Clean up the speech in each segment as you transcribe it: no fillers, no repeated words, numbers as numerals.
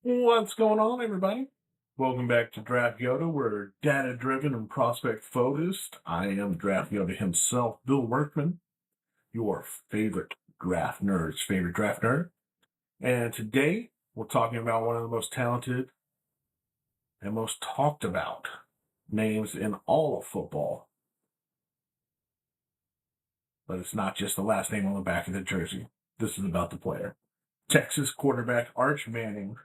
What's going on, everybody? Welcome back to Draft Yoda. We're data-driven and prospect-focused. I am Draft Yoda himself, Bill Workman, your favorite draft nerd's favorite draft nerd. And today, we're talking about one of the most talented and most talked about names in all of football. But it's not just the last name on the back of the jersey. This is about the player. Texas quarterback Arch Manning,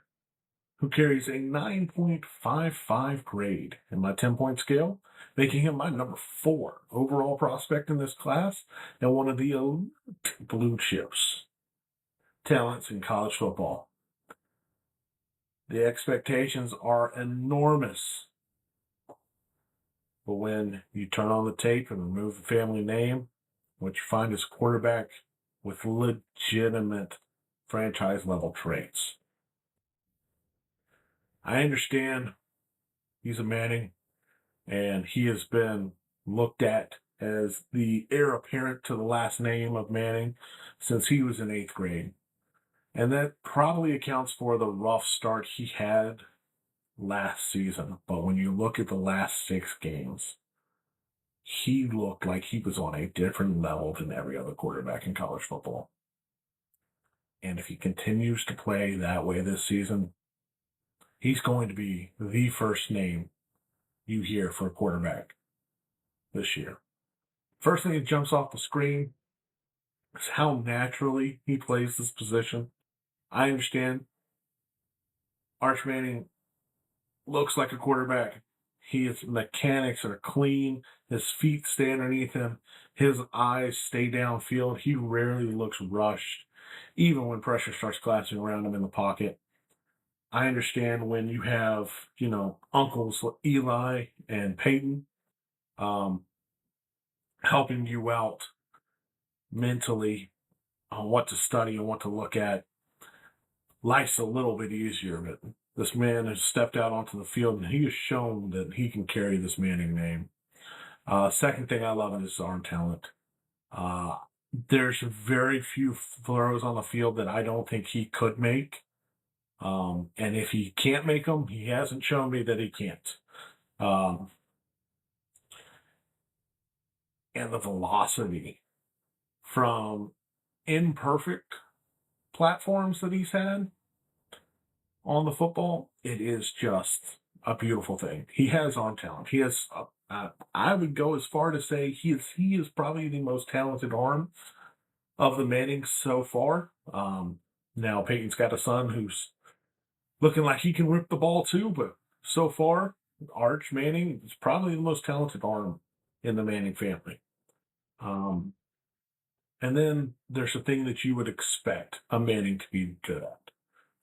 who carries a 9.55 grade in my 10-point scale, making him my number 4 overall prospect in this class and one of the elite blue chips talents in college football. The expectations are enormous. But when you turn on the tape and remove the family name, what you find is a quarterback with legitimate franchise-level traits. I understand he's a Manning, and he has been looked at as the heir apparent to the last name of Manning since he was in 8th grade. And that probably accounts for the rough start he had last season. But when you look at the last 6 games, he looked like he was on a different level than every other quarterback in college football. And if he continues to play that way this season, he's going to be the first name you hear for a quarterback this year. First thing that jumps off the screen is how naturally he plays this position. I understand Arch Manning looks like a quarterback. His mechanics are clean. His feet stay underneath him. His eyes stay downfield. He rarely looks rushed, even when pressure starts clashing around him in the pocket. I understand when you have, uncles Eli and Peyton helping you out mentally on what to study and what to look at. Life's a little bit easier, but this man has stepped out onto the field and he has shown that he can carry this Manning name. Second thing I love is his arm talent. There's very few throws on the field that I don't think he could make. And if he can't make them, he hasn't shown me that he can't. And the velocity from imperfect platforms that he's had on the football, it is just a beautiful thing. He has arm talent. He has, I would go as far to say he is probably the most talented arm of the Mannings so far. Now Peyton's got a son who's looking like he can rip the ball too, but so far, Arch Manning is probably the most talented arm in the Manning family. And then there's a thing that you would expect a Manning to be good at.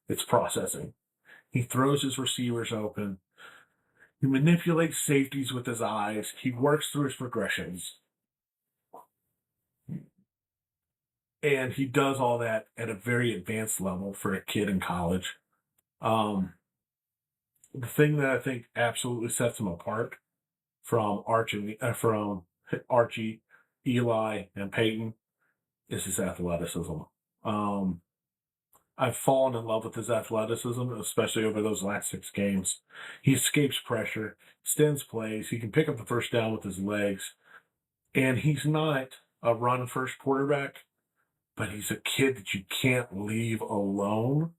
It's processing. He throws his receivers open. He manipulates safeties with his eyes. He works through his progressions. And he does all that at a very advanced level for a kid in college. The thing that I think absolutely sets him apart from Archie, Eli, and Peyton is his athleticism. I've fallen in love with his athleticism, especially over those last 6 games. He escapes pressure, extends plays, he can pick up the first down with his legs, and he's not a run-first quarterback, but he's a kid that you can't leave alone.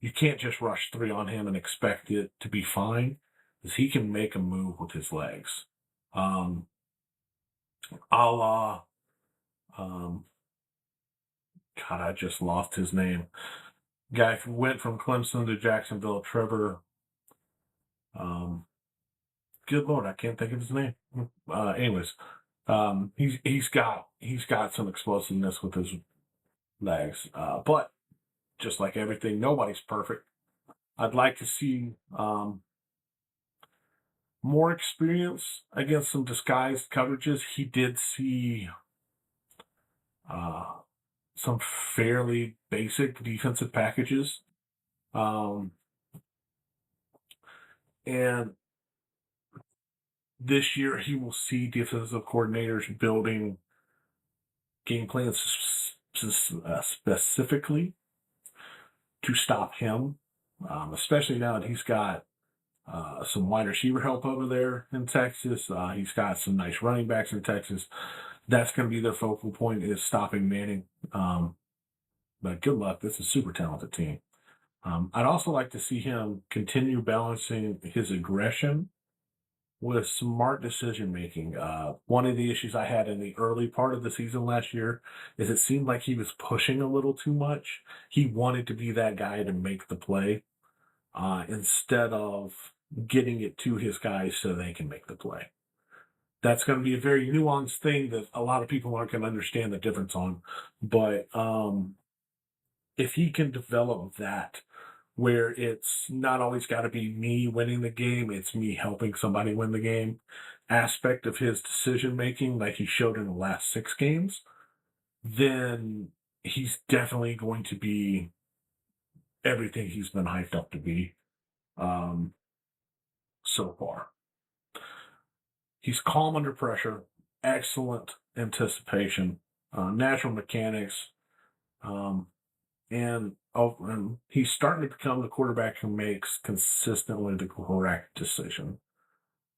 You can't just rush 3 on him and expect it to be fine, because he can make a move with his legs. A la, God, I just lost his name. Guy who went from Clemson to Jacksonville, Trevor. Good Lord, I can't think of his name. Anyways, he's got some explosiveness with his legs. But just like everything, nobody's perfect. I'd like to see more experience against some disguised coverages. He did see some fairly basic defensive packages. And this year, he will see defensive coordinators building game plans specifically to stop him especially now that he's got some wide receiver help over there in Texas. He's got some nice running backs in Texas. That's going to be their focal point, is stopping Manning. But good luck. This is a super talented team. I'd also like to see him continue balancing his aggression with smart decision making. One of the issues I had in the early part of the season last year is it seemed like he was pushing a little too much. He wanted to be that guy to make the play instead of getting it to his guys so they can make the play. That's going to be a very nuanced thing that a lot of people aren't going to understand the difference on. But if he can develop that, where it's not always got to be me winning the game, it's me helping somebody win the game aspect of his decision making, like he showed in the last 6 games, then he's definitely going to be everything he's been hyped up to be um, so far. He's calm under pressure, excellent anticipation, natural mechanics, um, and he's starting to become the quarterback who makes consistently the correct decision.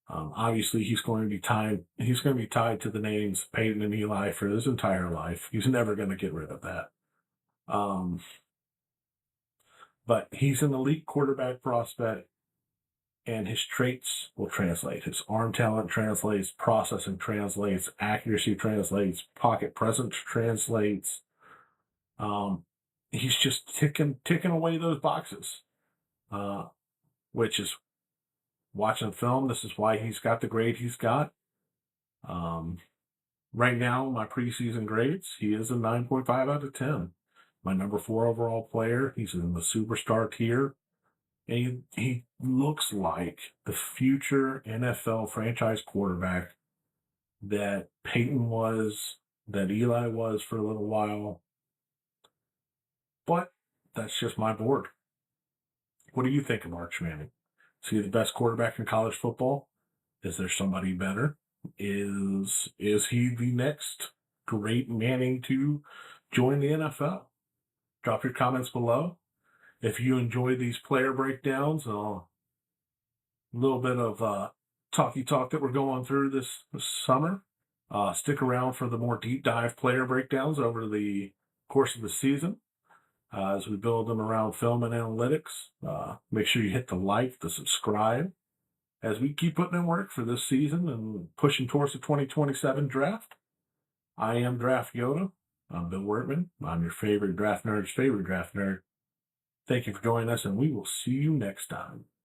Obviously, he's going to be tied. He's going to be tied to the names Peyton and Eli for his entire life. He's never going to get rid of that. Um, but he's an elite quarterback prospect, and his traits will translate. His arm talent translates, processing translates, accuracy translates, pocket presence translates. Um, he's just ticking away those boxes, which is watching film. This is why he's got the grade he's got. Um, right now, my preseason grades, he is a 9.5 out of 10. My number 4 overall player. He's in the superstar tier. And he looks like the future NFL franchise quarterback that Peyton was, that Eli was for a little while. But that's just my board. What do you think of Arch Manning? Is he the best quarterback in college football? Is there somebody better? Is he the next great Manning to join the NFL? Drop your comments below. If you enjoy these player breakdowns, a little bit of talky talk that we're going through this summer, stick around for the more deep dive player breakdowns over the course of the season. As we build them around film and analytics, make sure you hit the like, the subscribe, as we keep putting in work for this season and pushing towards the 2027 draft. I am Draft Yoda. I'm Bill Wortman. I'm your favorite draft nerd's favorite draft nerd. Thank you for joining us, and we will see you next time.